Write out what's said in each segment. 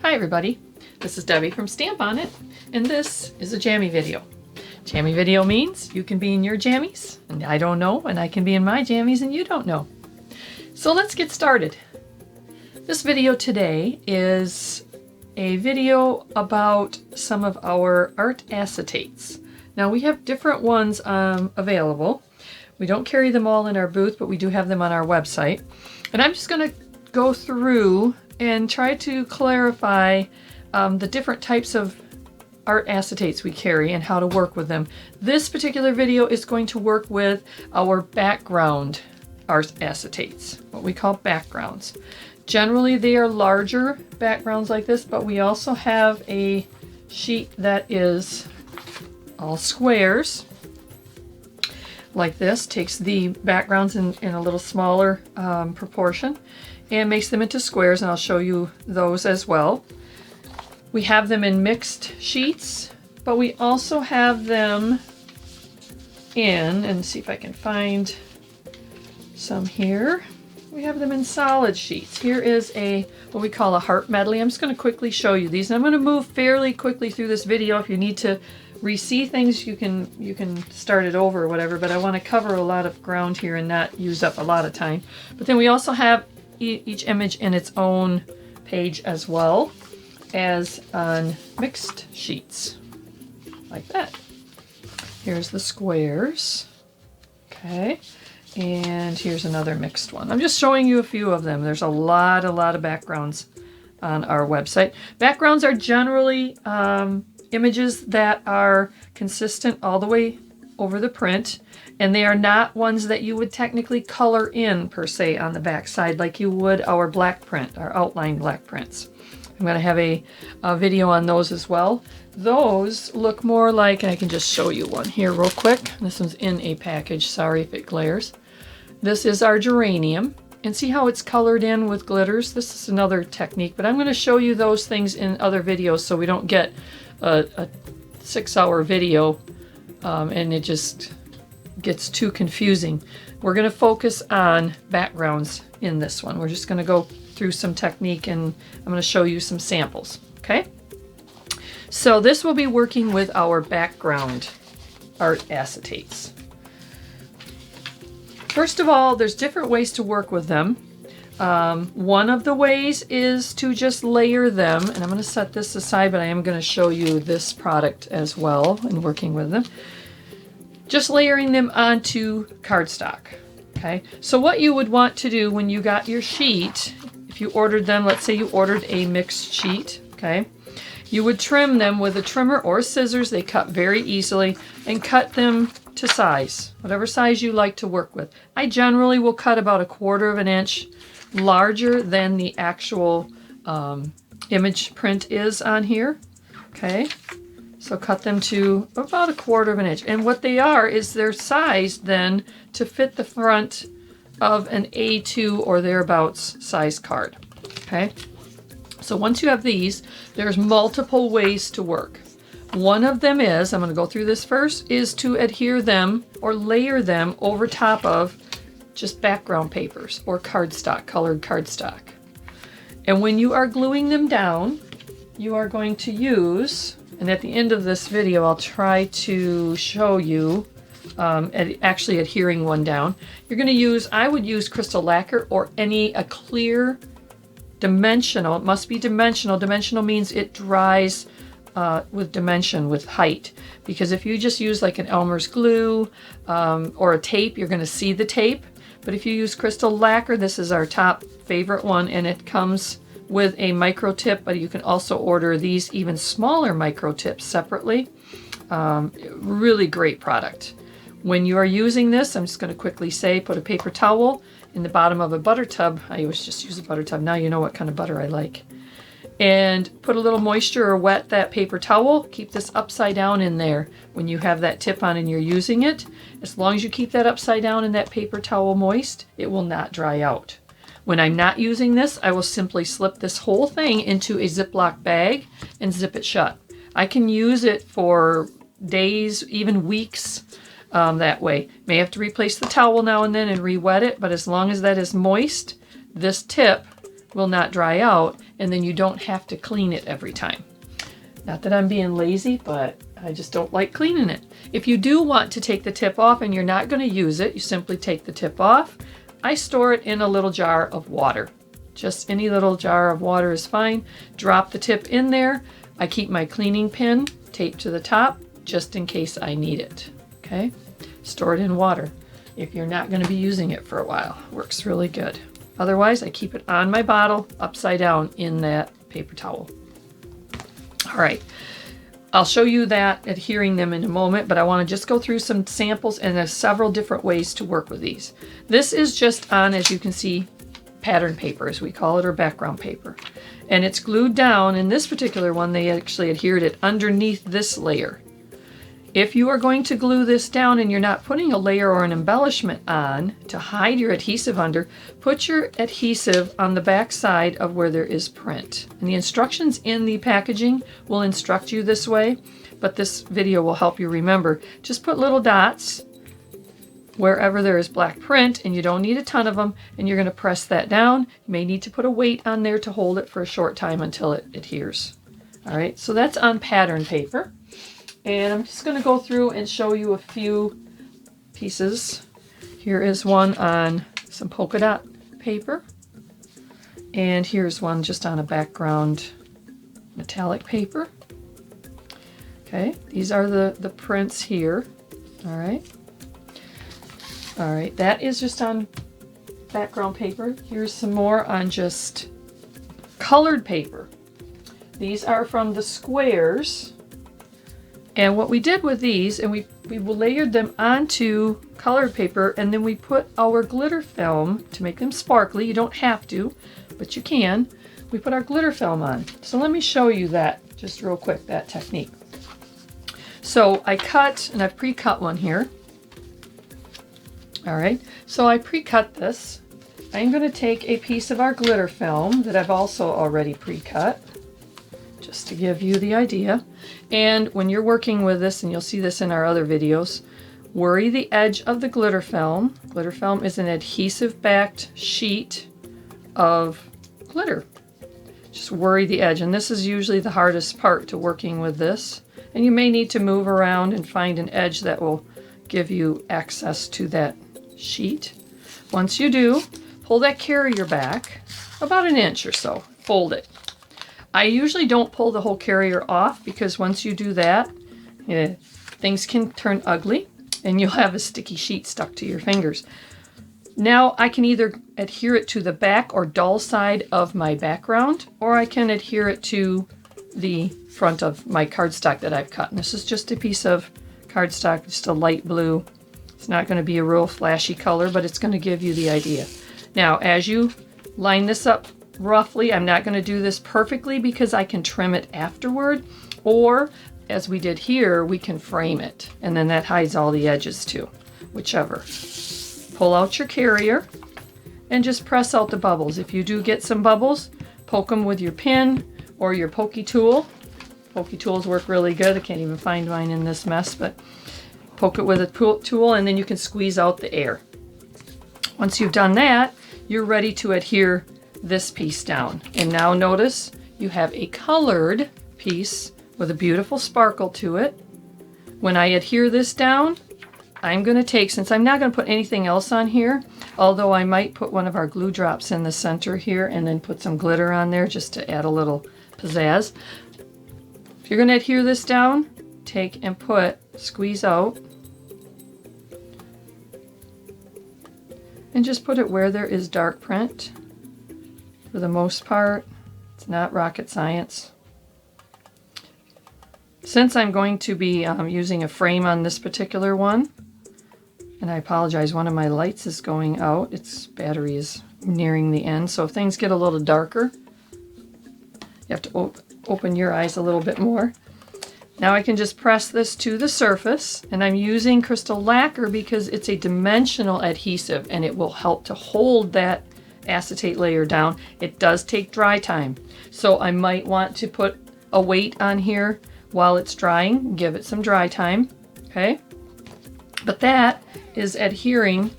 Hi everybody, this is Debbie from Stamp On It, and this is a jammy video. Jammy video means you can be in your jammies, and I don't know, and I can be in my jammies and you don't know. So let's get started. This video today is a video about some of our art acetates. Now we have different ones available. We don't carry them all in our booth, but we do have them on our website. And I'm just going to go through and try to clarify the different types of art acetates we carry and how to work with them. This particular video is going to work with our background art acetates, what we call backgrounds. Generally they are larger backgrounds like this, but we also have a sheet that is all squares like this, takes the backgrounds in a little smaller proportion and makes them into squares, and I'll show you those as well. We have them in mixed sheets, but we also have them in, and see if I can find some here. We have them in solid sheets. Here is what we call a heart medley. I'm just going to quickly show you these, and I'm going to move fairly quickly through this video. If you need to re-see things, you can start it over or whatever, but I want to cover a lot of ground here and not use up a lot of time. But then we also have each image in its own page as well as on mixed sheets like that. Here's the squares, okay, and here's another mixed one. I'm just showing you a few of them. There's a lot of backgrounds on our website. Backgrounds are generally images that are consistent all the way over the print, and they are not ones that you would technically color in per se on the back side like you would our black print, our outline black prints. I'm going to have a video on those as well. Those look more like, and I can just show you one here real quick. This one's in a package, sorry if it glares. This is our geranium, and see how it's colored in with glitters? This is another technique, but I'm going to show you those things in other videos so we don't get a 6-hour video and it just gets too confusing. We're going to focus on backgrounds in this one. We're just going to go through some technique and I'm going to show you some samples, okay? So this will be working with our background art acetates. First of all, there's different ways to work with them. One of the ways is to just layer them, and I'm going to set this aside, but I am going to show you this product as well in working with them. Just layering them onto cardstock. Okay, so what you would want to do when you got your sheet, if you ordered them, let's say you ordered a mixed sheet, okay, you would trim them with a trimmer or scissors. They cut very easily, and cut them to size, whatever size you like to work with. I generally will cut about 1/4 of an inch larger than the actual image print is on here. Okay, so cut them to about 1/4 of an inch, and what they are is they're sized then to fit the front of an A2 or thereabouts size card. Okay, so once you have these, there's multiple ways to work. One of them is, I'm going to go through this first, is to adhere them or layer them over top of just background papers or cardstock, colored cardstock. And when you are gluing them down, you are going to use, and at the end of this video I'll try to show you actually adhering one down. You're going to use, I would use crystal lacquer or a clear dimensional. It must be dimensional. Dimensional means it dries with dimension, with height. Because if you just use like an Elmer's glue or a tape, you're going to see the tape. But if you use crystal lacquer, this is our top favorite one, and it comes with a micro tip, but you can also order these even smaller micro tips separately. Really great product. When you are using this, I'm just going to quickly say, put a paper towel in the bottom of a butter tub. I always just use a butter tub. Now you know what kind of butter I like. And put a little moisture or wet that paper towel. Keep this upside down in there when you have that tip on and you're using it. As long as you keep that upside down and that paper towel moist, it will not dry out. When I'm not using this, I will simply slip this whole thing into a Ziploc bag and zip it shut. I can use it for days, even weeks, that way. May have to replace the towel now and then and re-wet it, but as long as that is moist, this tip will not dry out, and then you don't have to clean it every time. Not that I'm being lazy, but I just don't like cleaning it. If you do want to take the tip off and you're not going to use it, you simply take the tip off. I store it in a little jar of water. Just any little jar of water is fine. Drop the tip in there. I keep my cleaning pin taped to the top just in case I need it. Okay? Store it in water if you're not going to be using it for a while. Works really good. Otherwise, I keep it on my bottle upside down in that paper towel. All right. I'll show you that adhering them in a moment, but I want to just go through some samples, and there's several different ways to work with these. This is just on, as you can see, pattern paper, as we call it, or background paper. And it's glued down. In this particular one, they actually adhered it underneath this layer. If you are going to glue this down and you're not putting a layer or an embellishment on to hide your adhesive under, put your adhesive on the back side of where there is print. And the instructions in the packaging will instruct you this way, but this video will help you remember. Just put little dots wherever there is black print, and you don't need a ton of them, and you're going to press that down. You may need to put a weight on there to hold it for a short time until it adheres. All right, so that's on pattern paper. And I'm just going to go through and show you a few pieces. Here is one on some polka dot paper. And here's one just on a background metallic paper. Okay, these are the prints here. All right. All right, that is just on background paper. Here's some more on just colored paper. These are from the squares. And what we did with these, and we layered them onto colored paper, and then we put our glitter film to make them sparkly. You don't have to, but you can. We put our glitter film on. So let me show you that just real quick, that technique. So I cut, and I've pre-cut one here. All right, so I pre-cut this. I'm going to take a piece of our glitter film that I've also already pre-cut, just to give you the idea. And when you're working with this, and you'll see this in our other videos, worry the edge of the glitter film. Glitter film is an adhesive-backed sheet of glitter. Just worry the edge, and this is usually the hardest part to working with this. And you may need to move around and find an edge that will give you access to that sheet. Once you do, pull that carrier back about an inch or so. Fold it. I usually don't pull the whole carrier off, because once you do that, things can turn ugly and you'll have a sticky sheet stuck to your fingers. Now I can either adhere it to the back or dull side of my background, or I can adhere it to the front of my cardstock that I've cut. And this is just a piece of cardstock, just a light blue. It's not going to be a real flashy color, but it's going to give you the idea. Now, as you line this up roughly, I'm not going to do this perfectly because I can trim it afterward, or as we did here, we can frame it, and then that hides all the edges too, whichever. Pull out your carrier and just press out the bubbles. If you do get some bubbles, poke them with your pin or your pokey tool. Pokey tools work really good. I can't even find mine in this mess, but poke it with a tool, and then you can squeeze out the air. Once you've done that, you're ready to adhere this piece down. And now notice you have a colored piece with a beautiful sparkle to it. When I adhere this down, I'm going to take, since I'm not going to put anything else on here, although I might put one of our glue drops in the center here and then put some glitter on there just to add a little pizzazz. If you're going to adhere this down, take and squeeze out, and just put it where there is dark print. For the most part, it's not rocket science. Since I'm going to be using a frame on this particular one, and I apologize, one of my lights is going out. Its battery is nearing the end, so if things get a little darker, you have to open your eyes a little bit more. Now I can just press this to the surface, and I'm using crystal lacquer because it's a dimensional adhesive and it will help to hold that acetate layer down. It does take dry time, so I might want to put a weight on here while it's drying, give it some dry time, okay? But that is adhering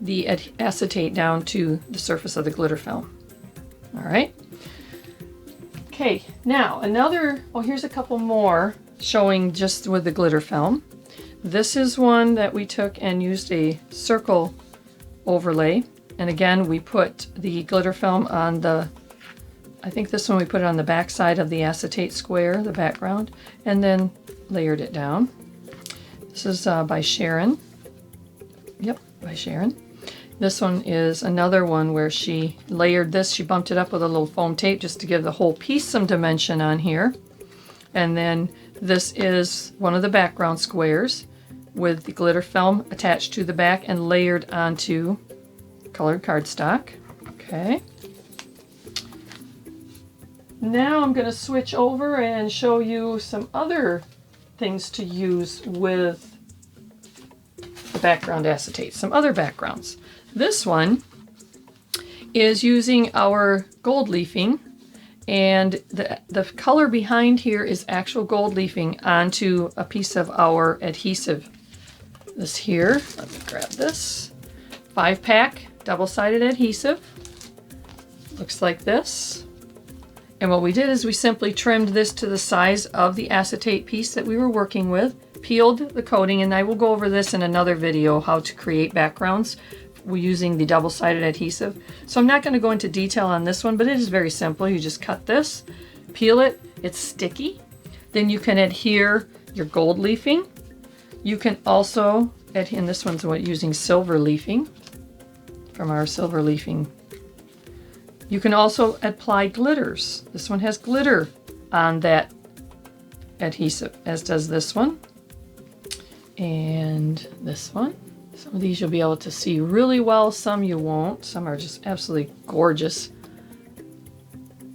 the acetate down to the surface of the glitter film. All right. Okay, now another, oh, here's a couple more showing just with the glitter film. This is one that we took and used a circle overlay. And again, we put the glitter film on the, I think this one we put it on the back side of the acetate square, the background, and then layered it down. This is by Sharon. Yep, by Sharon. This one is another one where she layered this. She bumped it up with a little foam tape just to give the whole piece some dimension on here. And then this is one of the background squares with the glitter film attached to the back and layered onto colored cardstock. Okay. Now I'm going to switch over and show you some other things to use with the background acetate, some other backgrounds. This one is using our gold leafing, and the color behind here is actual gold leafing onto a piece of our adhesive. This here, let me grab this, 5-pack double-sided adhesive. Looks like this. And what we did is we simply trimmed this to the size of the acetate piece that we were working with, peeled the coating, and I will go over this in another video, how to create backgrounds using the double-sided adhesive. So I'm not going to go into detail on this one, but it is very simple. You just cut this, peel it, it's sticky. Then you can adhere your gold leafing. You can also adhere, and this one's using silver leafing from our silver leafing. You can also apply glitters. This one has glitter on that adhesive, as does this one. And this one. Some of these you'll be able to see really well, some you won't. Some are just absolutely gorgeous.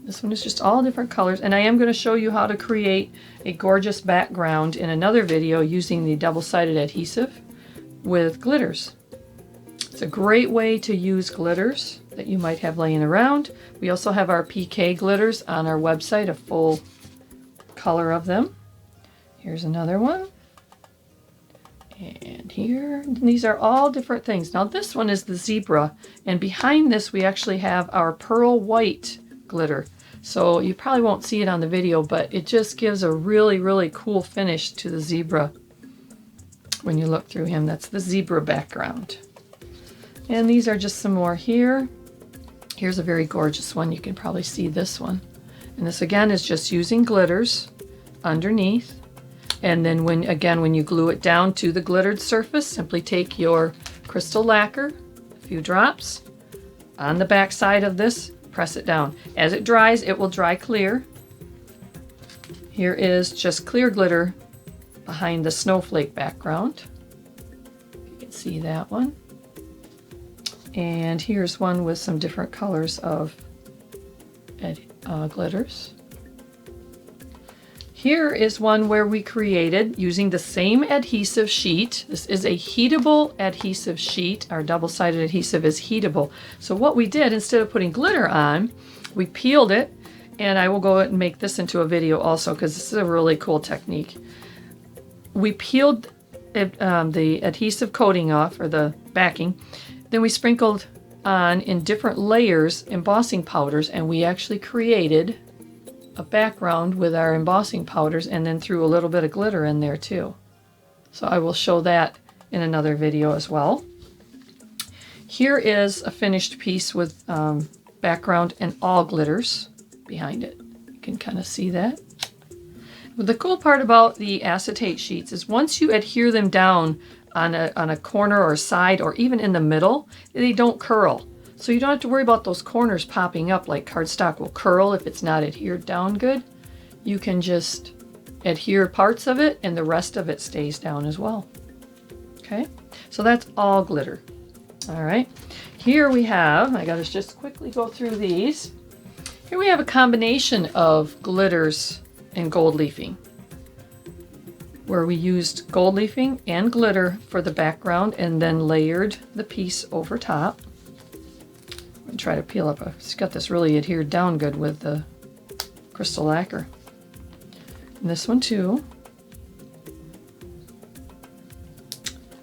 This one is just all different colors, and I am going to show you how to create a gorgeous background in another video using the double-sided adhesive with glitters. It's a great way to use glitters that you might have laying around. We also have our PK glitters on our website, a full color of them. Here's another one. And here, and these are all different things. Now this one is the zebra, and behind this we actually have our pearl white glitter. So you probably won't see it on the video, but it just gives a really, really cool finish to the zebra when you look through him. That's the zebra background. And these are just some more here. Here's a very gorgeous one. You can probably see this one. And this again is just using glitters underneath. And then when you glue it down to the glittered surface, simply take your crystal lacquer, a few drops, on the back side of this, press it down. As it dries, it will dry clear. Here is just clear glitter behind the snowflake background. You can see that one. And here's one with some different colors of glitters. Here is one where we created using the same adhesive sheet. This is a heatable adhesive sheet. Our double-sided adhesive is heatable. So what we did, instead of putting glitter on, we peeled it, and I will go and make this into a video also because this is a really cool technique. We peeled the adhesive coating off, or the backing, then we sprinkled on in different layers embossing powders, and we actually created a background with our embossing powders, and then threw a little bit of glitter in there too. So I will show that in another video as well. Here is a finished piece with background and all glitters behind it. You can kind of see that. But the cool part about the acetate sheets is once you adhere them down on a corner or side or even in the middle, they don't curl. So you don't have to worry about those corners popping up like cardstock will curl if it's not adhered down good. You can just adhere parts of it and the rest of it stays down as well. Okay, so that's all glitter. All right, here we have, I gotta just quickly go through these. Here we have a combination of glitters and gold leafing, where we used gold leafing and glitter for the background and then layered the piece over top. I'm gonna try to peel up. It's got this really adhered down good with the crystal lacquer. And this one too.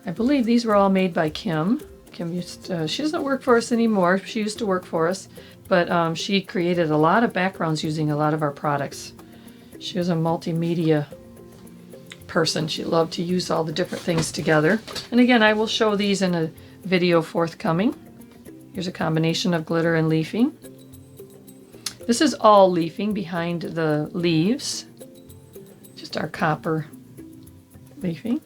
I believe these were all made by Kim. She doesn't work for us anymore. She used to work for us, but she created a lot of backgrounds using a lot of our products. She was a multimedia person. She loved to use all the different things together. And again, I will show these in a video forthcoming. Here's a combination of glitter and leafing. This is all leafing behind the leaves. Just our copper leafing.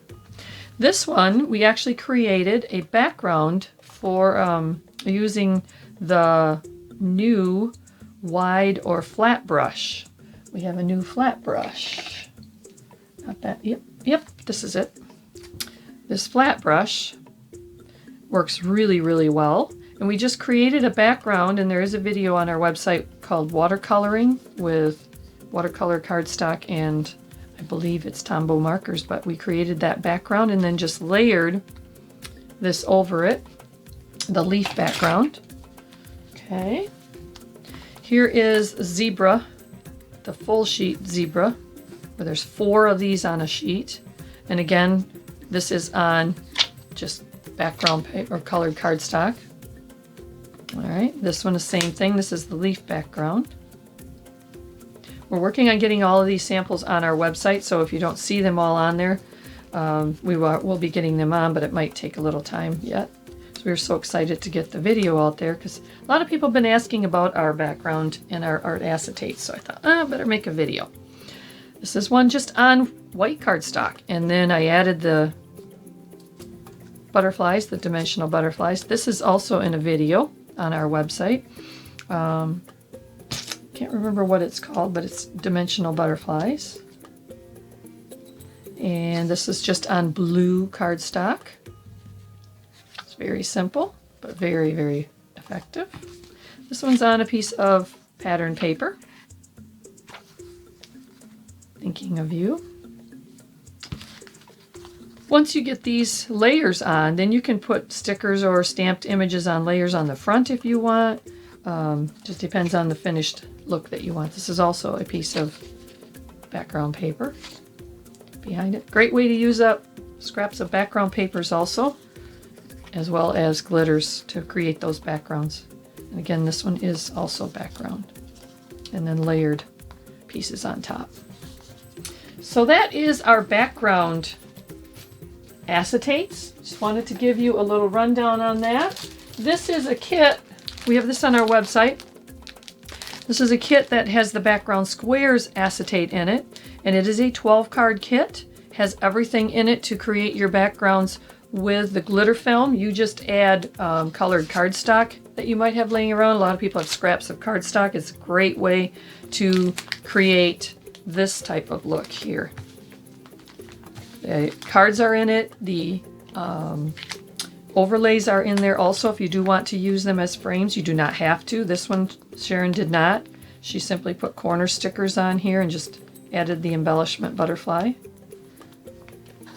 This one, we actually created a background for using the new wide or flat brush. We have a new flat brush. Not that, yep, this is it. This flat brush works really, really well. And we just created a background, and there is a video on our website called Watercoloring with watercolor cardstock and I believe it's Tombow markers, but we created that background and then just layered this over it, the leaf background. Okay. Here is Zebra, the full sheet Zebra, where there's 4 of these on a sheet. And again, this is on just background paper or colored cardstock. All right, this one is the same thing. This is the leaf background. We're working on getting all of these samples on our website, so if you don't see them all on there, we'll be getting them on, but it might take a little time yet. So we're so excited to get the video out there because a lot of people have been asking about our background and our art acetate, so I thought, I better make a video. This is one just on white cardstock, and then I added the butterflies, the dimensional butterflies. This is also in a video on our website. Can't remember what it's called, but it's dimensional butterflies. And this is just on blue cardstock. It's very simple, but very, very effective. This one's on a piece of pattern paper. Thinking of you. Once you get these layers on, then you can put stickers or stamped images on layers on the front if you want. Just depends on the finished look that you want. This is also a piece of background paper behind it. Great way to use up scraps of background papers also, as well as glitters to create those backgrounds. And again, this one is also background. And then layered pieces on top. So that is our background acetates. Just wanted to give you a little rundown on that. This is a kit. We have this on our website. This is a kit that has the background squares acetate in it, and it is a 12-card kit. Has everything in it to create your backgrounds with the glitter film. You just add colored cardstock that you might have laying around. A lot of people have scraps of cardstock. It's a great way to create this type of look here. The cards are in it. The overlays are in there also if you do want to use them as frames. You do not have to. This one Sharon did not. She simply put corner stickers on here and just added the embellishment butterfly.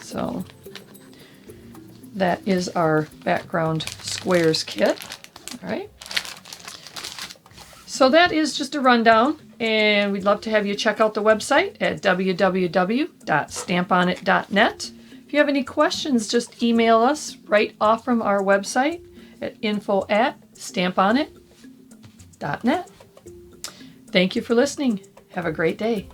So that is our background squares kit. All right. So that is just a rundown, and we'd love to have you check out the website at www.stamponit.net. If you have any questions, just email us right off from our website at info@stamponit.net. Thank you for listening. Have a great day.